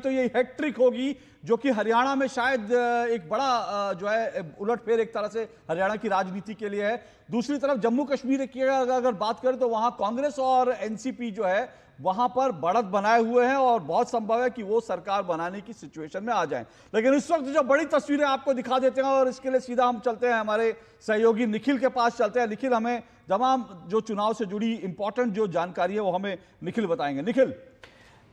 तो ये हैट्रिक होगी, जो कि हरियाणा में शायद एक बड़ा जो है उलटफेर एक तरह से हरियाणा की राजनीति के लिए है। दूसरी तरफ जम्मू कश्मीर की अगर बात करें तो वहां कांग्रेस और एनसीपी जो है वहां पर बढ़त बनाए हुए हैं और बहुत संभव है कि वो सरकार बनाने की सिचुएशन में आ जाएं। लेकिन इस वक्त जो बड़ी तस्वीरें आपको दिखा देते हैं, और इसके लिए सीधा हम चलते हैं हमारे सहयोगी निखिल के पास चलते हैं। निखिल हमें तमाम जो चुनाव से जुड़ी इंपॉर्टेंट जो जानकारी है वो हमें निखिल बताएंगे। निखिल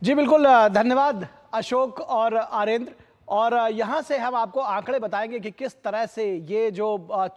जी बिल्कुल, धन्यवाद अशोक और आरेंद्र। और यहां से हम आपको आंकड़े बताएंगे कि किस तरह से ये जो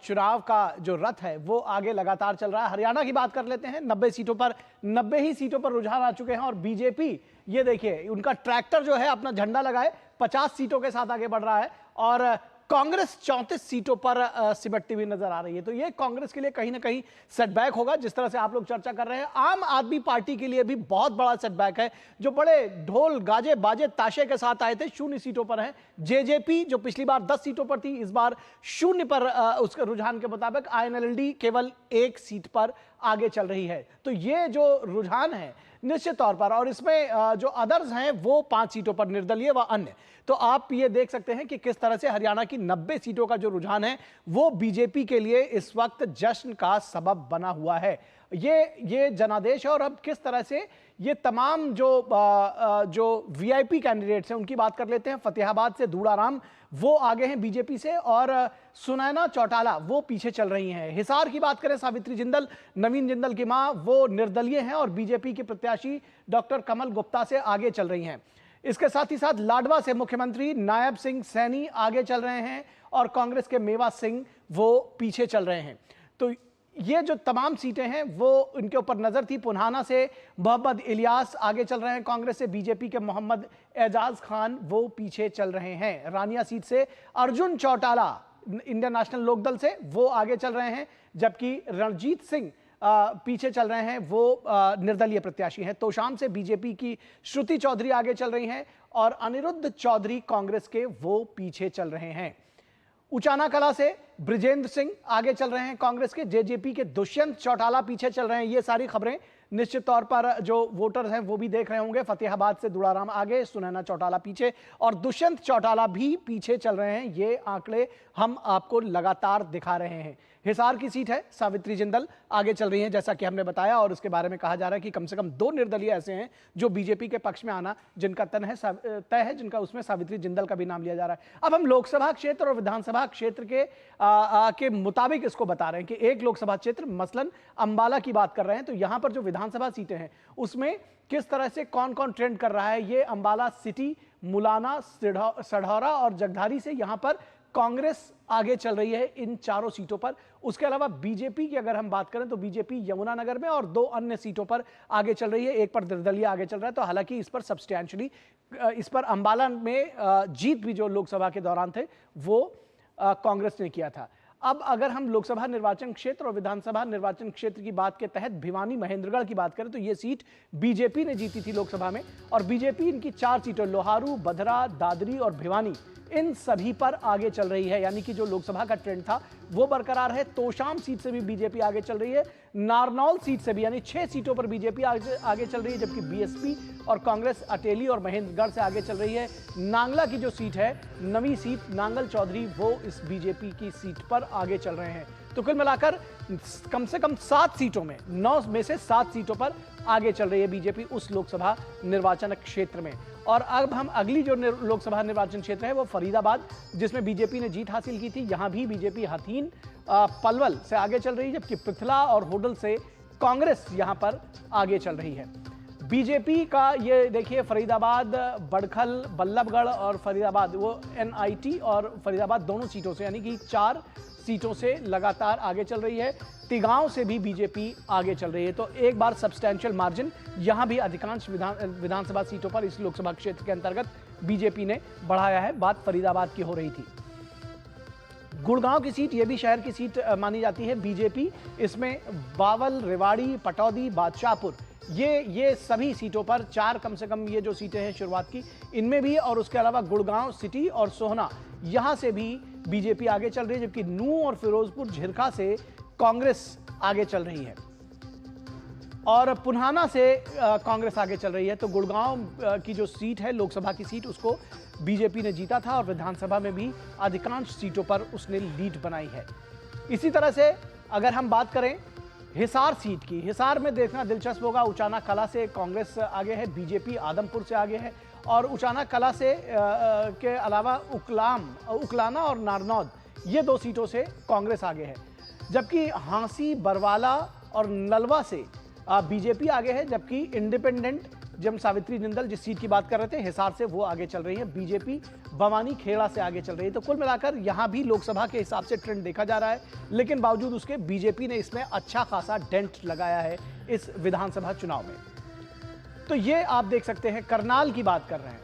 चुनाव का जो रथ है वो आगे लगातार चल रहा है। हरियाणा की बात कर लेते हैं। 90 सीटों पर 90 ही सीटों पर रुझान आ चुके हैं और बीजेपी, ये देखिए उनका ट्रैक्टर जो है अपना झंडा लगाए 50 सीटों के साथ आगे बढ़ रहा है और कांग्रेस 34 सीटों पर सिमटती हुई नजर आ रही है। तो ये कांग्रेस के लिए कहीं ना कहीं सेटबैक होगा, जिस तरह से आप लोग चर्चा कर रहे हैं। आम आदमी पार्टी के लिए भी बहुत बड़ा सेटबैक है, जो बड़े ढोल गाजे बाजे ताशे के साथ आए थे, 0 सीटों पर है। जेजेपी जो पिछली बार 10 सीटों पर थी, इस बार 0 पर उसके रुझान के मुताबिक। आईएनएलडी केवल 1 सीट पर आगे चल रही है। तो ये जो रुझान है निश्चित तौर पर, और इसमें जो अदर्स हैं वो 5 सीटों पर, निर्दलीय व अन्य। तो आप ये देख सकते हैं कि किस तरह से हरियाणा की 90 सीटों का जो रुझान है वो बीजेपी के लिए इस वक्त जश्न का सबब बना हुआ है। ये जनादेश है। और अब किस तरह से ये तमाम जो वीआईपी कैंडिडेट्स हैं उनकी बात कर लेते हैं। फतेहाबाद से दूड़ाराम वो आगे हैं बीजेपी से, और सुनैना चौटाला वो पीछे चल रही हैं। हिसार की बात करें, सावित्री जिंदल, नवीन जिंदल की मां, वो निर्दलीय हैं और बीजेपी के प्रत्याशी डॉक्टर कमल गुप्ता से आगे चल रही हैं। इसके साथ ही साथ लाडवा से मुख्यमंत्री नायब सिंह सैनी आगे चल रहे हैं और कांग्रेस के मेवा सिंह वो पीछे चल रहे हैं। तो ये जो तमाम सीटें हैं वो इनके ऊपर नजर थी। पुन्हाना से मोहम्मद इलियास आगे चल रहे हैं कांग्रेस से, बीजेपी के मोहम्मद एजाज खान वो पीछे चल रहे हैं। रानिया सीट से अर्जुन चौटाला इंडियन नेशनल लोकदल से वो आगे चल रहे हैं, जबकि रणजीत सिंह पीछे चल रहे हैं, वो निर्दलीय प्रत्याशी हैं। तोशाम से बीजेपी की श्रुति चौधरी आगे चल रही हैं और अनिरुद्ध चौधरी कांग्रेस के वो पीछे चल रहे हैं। उचाना कला से ब्रिजेंद्र सिंह आगे चल रहे हैं कांग्रेस के, जेजेपी के दुष्यंत चौटाला पीछे चल रहे हैं। ये सारी खबरें निश्चित तौर पर जो वोटर्स हैं वो भी देख रहे होंगे। फतेहाबाद से दूड़ाराम आगे, सुनैना चौटाला पीछे और दुष्यंत चौटाला भी पीछे चल रहे हैं। ये आंकड़े हम आपको लगातार दिखा रहे हैं। हिसार की सीट है, सावित्री जिंदल आगे चल रही हैं जैसा कि हमने बताया, और उसके बारे में कहा जा रहा है कि कम से कम 2 निर्दलीय ऐसे हैं जो बीजेपी के पक्ष में आना जिनका तय है, जिनका उसमें सावित्री जिंदल का भी नाम लिया जा रहा है। अब हम लोकसभा क्षेत्र और विधानसभा क्षेत्र के मुताबिक इसको बता रहे हैं कि एक लोकसभा क्षेत्र मसलन अंबाला की बात कर रहे हैं, तो यहां पर जो विधानसभा सीटें हैं उसमें किस तरह से कौन कौन ट्रेंड कर रहा है। ये अंबाला सिटी, मुलाना, सढौरा और जगधारी से यहां पर कांग्रेस आगे चल रही है इन 4 सीटों पर। उसके अलावा बीजेपी की अगर हम बात करें तो बीजेपी यमुनानगर में और 2 अन्य सीटों पर आगे चल रही है। एक पर निर्दलीय आगे चल रहा है। तो हालांकि इस पर सब्सटैंशियली, इस पर अंबाला में जीत भी जो लोकसभा के दौरान थे वो कांग्रेस ने किया था। अब अगर हम लोकसभा निर्वाचन क्षेत्र और विधानसभा निर्वाचन क्षेत्र की बात के तहत भिवानी महेंद्रगढ़ की बात करें तो यह सीट बीजेपी ने जीती थी लोकसभा में, और बीजेपी इनकी 4 सीटों लोहारू, बधरा, दादरी और भिवानी इन सभी पर आगे चल रही है। यानी कि जो लोकसभा का ट्रेंड था वो बरकरार है। तोशाम सीट से भी बीजेपी आगे चल रही है। नारनौल सीट से भी, यानी 6 सीटों पर बीजेपी आगे चल रही है, जबकि बीएसपी और कांग्रेस अटेली और महेंद्रगढ़ से आगे चल रही है। नांगला की जो सीट है, नवी सीट, नांगल चौधरी वो इस बीजेपी की सीट पर आगे चल रहे हैं। तो कुल मिलाकर कम से कम 7 सीटों में, 9 में से 7 सीटों पर आगे चल रही है बीजेपी उस लोकसभा निर्वाचन क्षेत्र में। और अब हम अगली जो लोकसभा निर्वाचन क्षेत्र है वो फरीदाबाद, जिसमें बीजेपी ने जीत हासिल की थी, यहां भी बीजेपी हथीन, पलवल से आगे चल रही है, जबकि पृथला और होडल से कांग्रेस यहां पर आगे चल रही है। बीजेपी का ये देखिए फरीदाबाद, बड़खल, बल्लभगढ़ और फरीदाबाद, वो एनआईटी और फरीदाबाद दोनों सीटों से, यानी कि 4 सीटों से लगातार आगे चल रही है। तिगांव से भी बीजेपी आगे चल रही है। तो एक बार सब्सटैंशियल मार्जिन यहां भी अधिकांश विधानसभा सीटों पर इस लोकसभा क्षेत्र के अंतर्गत बीजेपी ने बढ़ाया है। बात फरीदाबाद की हो रही थी। गुड़गांव की सीट, ये भी शहर की सीट मानी जाती है बीजेपी, इसमें बावल, रेवाड़ी, पटौदी, बादशाहपुर, ये सभी सीटों पर 4 कम से कम ये जो सीटें हैं शुरुआत की, इनमें भी, और उसके अलावा गुड़गांव सिटी और सोहना, यहां से भी बीजेपी आगे चल रही है, जबकि नूंह और फिरोजपुर, झिरका से कांग्रेस आगे चल रही है। और पुन्हाना से कांग्रेस आगे चल रही है। तो गुड़गांव की जो सीट है लोकसभा की सीट, उसको बीजेपी ने जीता था और विधानसभा में भी अधिकांश सीटों पर उसने लीड बनाई है। इसी तरह से अगर हम बात करें हिसार सीट की, हिसार में देखना दिलचस्प होगा। उचाना कला से कांग्रेस आगे है, बीजेपी आदमपुर से आगे है और उचाना कला से के अलावा उकलाना और नारनौद, ये 2 सीटों से कांग्रेस आगे है। जबकि हांसी, बरवाला और नलवा से बीजेपी आगे है, जबकि इंडिपेंडेंट जब सावित्री जिंदल जिस सीट की बात कर रहे थे हिसार से, वो आगे चल रही है। बीजेपी भवानी खेड़ा से आगे चल रही है। तो कुल मिलाकर यहां भी लोकसभा के हिसाब से ट्रेंड देखा जा रहा है, लेकिन बावजूद उसके बीजेपी ने इसमें अच्छा खासा डेंट लगाया है इस विधानसभा चुनाव में। तो ये आप देख सकते हैं, करनाल की बात कर रहे हैं।